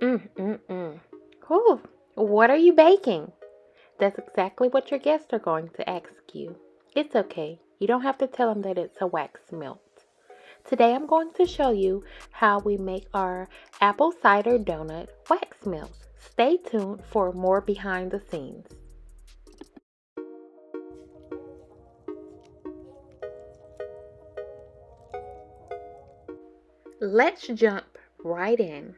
Mm-mm-mm. Whew. What are you baking? That's exactly what your guests are going to ask you. It's okay. You don't have to tell them that it's a wax melt. Today I'm going to show you how we make our apple cider donut wax melt. Stay tuned for more behind the scenes. Let's jump right in.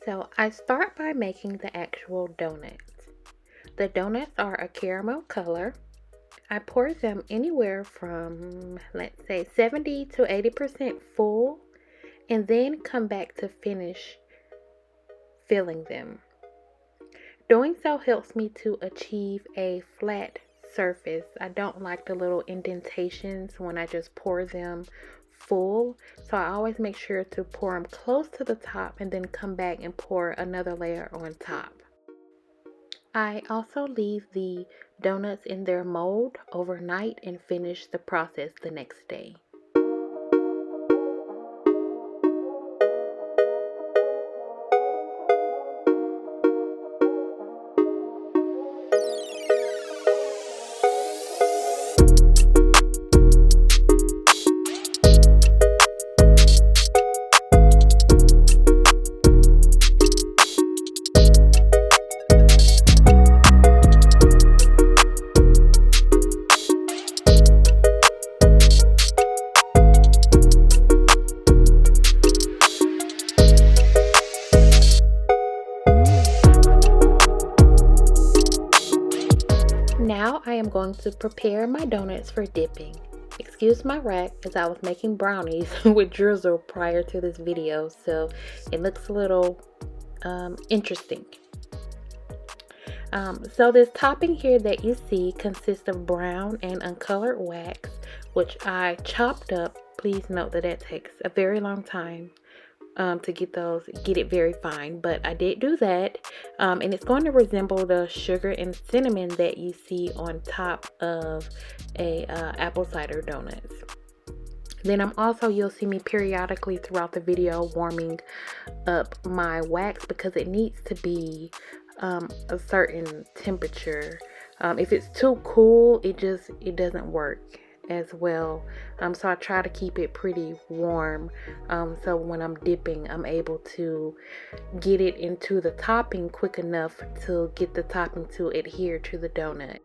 So I start by making the actual donuts. The donuts are a caramel color. I pour them anywhere from, let's say, 70 to 80% full, and then come back to finish filling them. Doing so helps me to achieve a flat surface. I don't like the little indentations when I just pour them full, so I always make sure to pour them close to the top and then come back and pour another layer on top. I also leave the donuts in their mold overnight and finish the process the next day. Now I am going to prepare my donuts for dipping. Excuse my rack as I was making brownies with drizzle prior to this video, so it looks a little interesting. So this topping here that you see consists of brown and uncolored wax, which I chopped up. Please note that that takes a very long time to get it very fine, but I did do that, and it's going to resemble the sugar and cinnamon that you see on top of a apple cider donuts. Then you'll see me periodically throughout the video warming up my wax because it needs to be a certain temperature. If it's too cool, it doesn't work as well. So I try to keep it pretty warm, so when I'm dipping, I'm able to get it into the topping quick enough to get the topping to adhere to the donut.